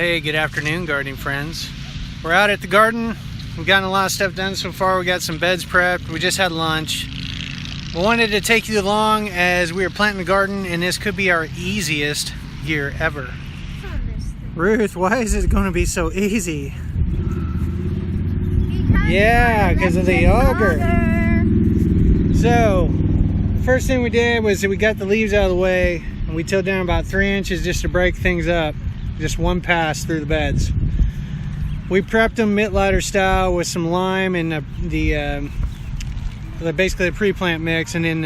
Hey, good afternoon, gardening friends. We're out at the garden. We've gotten a lot of stuff done so far. We got some beds prepped. We just had lunch. We wanted to take you along as we are planting the garden, and this could be our easiest year ever. Ruth, why is it going to be so easy? Because of the auger. So, the first thing we did was we got the leaves out of the way, and we tilled down about 3 inches just to break things up. Just one pass through the beds. We prepped them mitt lighter style with some lime and basically the pre-plant mix, and then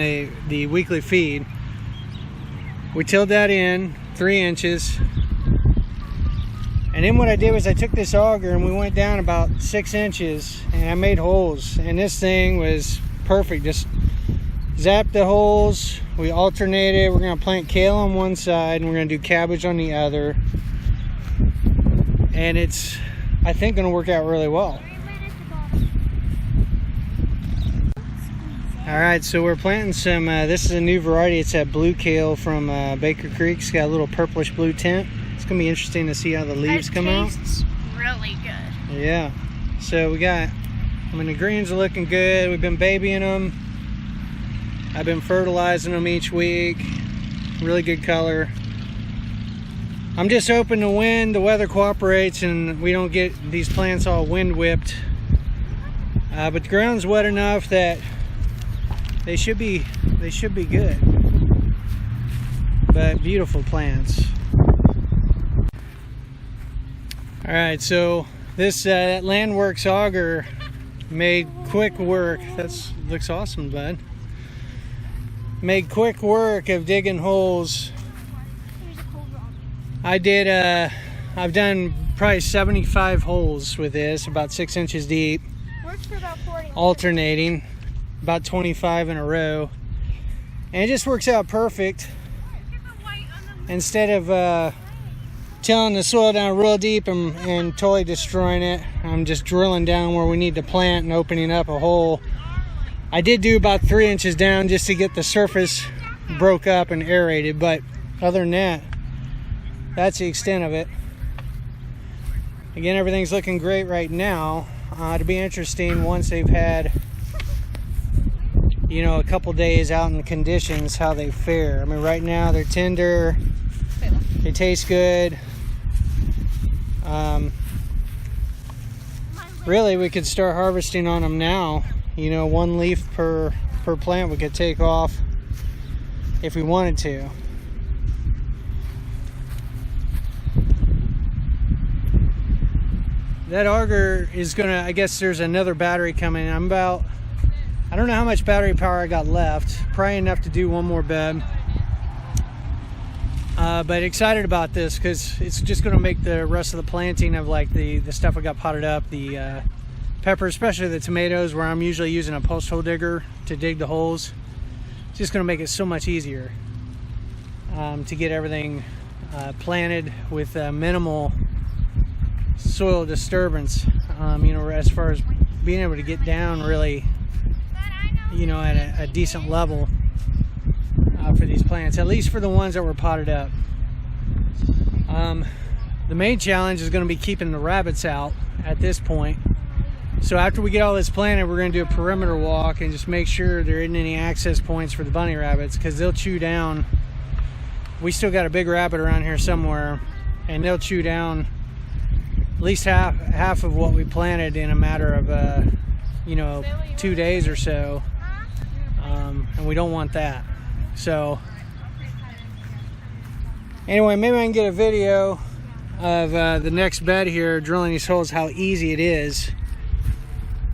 the weekly feed. We tilled that in 3 inches. And then what I did was I took this auger and we went down about 6 inches and I made holes. And this thing was perfect. Just zapped the holes. We alternated. We're going to plant kale on one side and we're going to do cabbage on the other. And it's, I think, going to work out really well. Alright, so we're planting some, this is a new variety. It's that blue kale from Baker Creek. It's got a little purplish blue tint. It's going to be interesting to see how the leaves come out. It tastes really good. Yeah. So the greens are looking good. We've been babying them. I've been fertilizing them each week. Really good color. I'm just hoping the weather cooperates and we don't get these plants all wind whipped. But the ground's wet enough that they should be good. But beautiful plants. All right, so this that Landworks auger made quick work. Looks awesome, bud. Made quick work of digging holes. I've done probably 75 holes with this, about 6 inches deep. Works for about 40. Alternating, about 25 in a row. And it just works out perfect. Instead of tilling the soil down real deep and totally destroying it, I'm just drilling down where we need to plant and opening up a hole. I did do about 3 inches down just to get the surface broke up and aerated, but other than that, that's the extent of it. Again, everything's looking great right now. It'll be interesting once they've had, a couple days out in the conditions, how they fare. I mean, right now they're tender, they taste good. Really, we could start harvesting on them now. 1 leaf per plant we could take off if we wanted to. That auger is gonna, I guess there's another battery coming. I don't know how much battery power I got left. Probably enough to do one more bed. But excited about this because it's just gonna make the rest of the planting of like the stuff I got potted up, the peppers, especially the tomatoes, where I'm usually using a post hole digger to dig the holes. It's just gonna make it so much easier to get everything planted with minimal soil disturbance, as far as being able to get down really, at a decent level for these plants, at least for the ones that were potted up. The main challenge is going to be keeping the rabbits out at this point. So after we get all this planted, we're going to do a perimeter walk and just make sure there isn't any access points for the bunny rabbits, because they'll chew down. We still got a big rabbit around here somewhere, and they'll chew down at least half of what we planted in a matter of 2 days or so, and we don't want that. So anyway, maybe I can get a video of the next bed here, drilling these holes, how easy it is.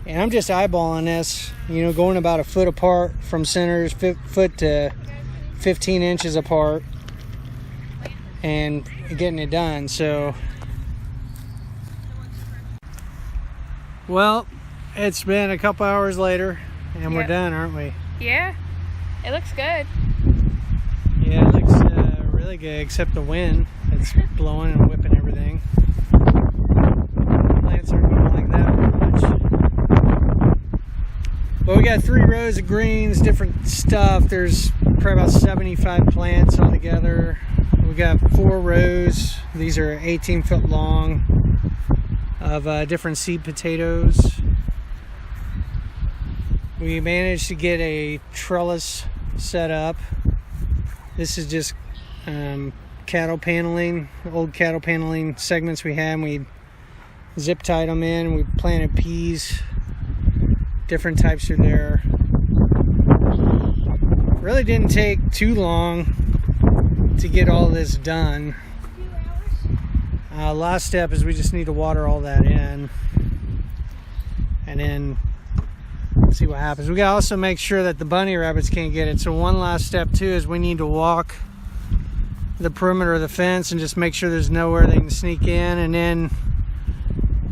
And I'm just eyeballing this, going about a foot apart from centers, foot to 15 inches apart, and getting it done. So, well, it's been a couple hours later and we're done, aren't we? Yeah, it looks good. Yeah, it looks really good, except the wind. It's blowing and whipping everything. Plants aren't going like that much. But we got 3 rows of greens, different stuff. There's probably about 75 plants altogether. We got 4 rows. These are 18 foot long of different seed potatoes. We managed to get a trellis set up. This is just cattle paneling, old cattle paneling segments we had. We zip tied them in. We planted peas. Different types are there. Really didn't take too long to get all this done. Last step is we just need to water all that in and then see what happens. We gotta also make sure that the bunny rabbits can't get it. So one last step too is we need to walk the perimeter of the fence and just make sure there's nowhere they can sneak in, and then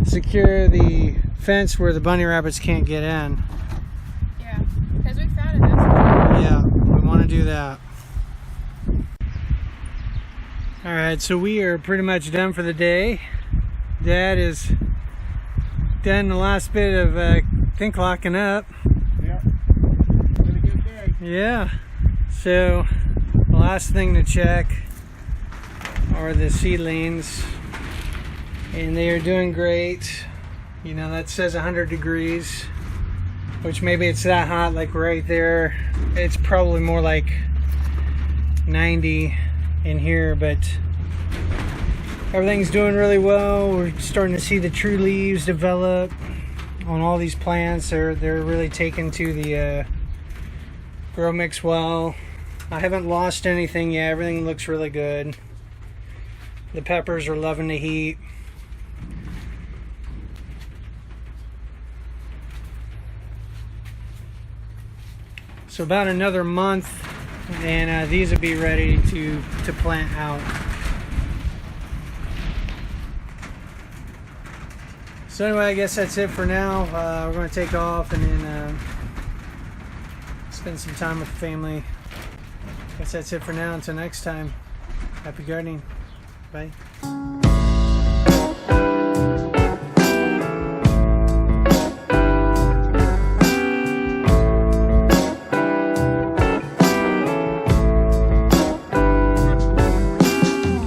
secure the fence where the bunny rabbits can't get in. Yeah, because we found it. Yeah, we want to do that. Alright, so we are pretty much done for the day. Dad is done the last bit of think locking up. Yeah, been a good day. Yeah, so the last thing to check are the seedlings, and they are doing great. You know, that says 100 degrees, which maybe it's that hot, like right there. It's probably more like 90 in here, but everything's doing really well. We're starting to see the true leaves develop on all these plants. They're really taken to the grow mix well. I haven't lost anything yet. Everything looks really good. The peppers are loving the heat. So about another month and these will be ready to plant out. So anyway, I guess that's it for now. We're going to take off and then spend some time with the family. I guess that's it for now. Until next time, happy gardening. Bye.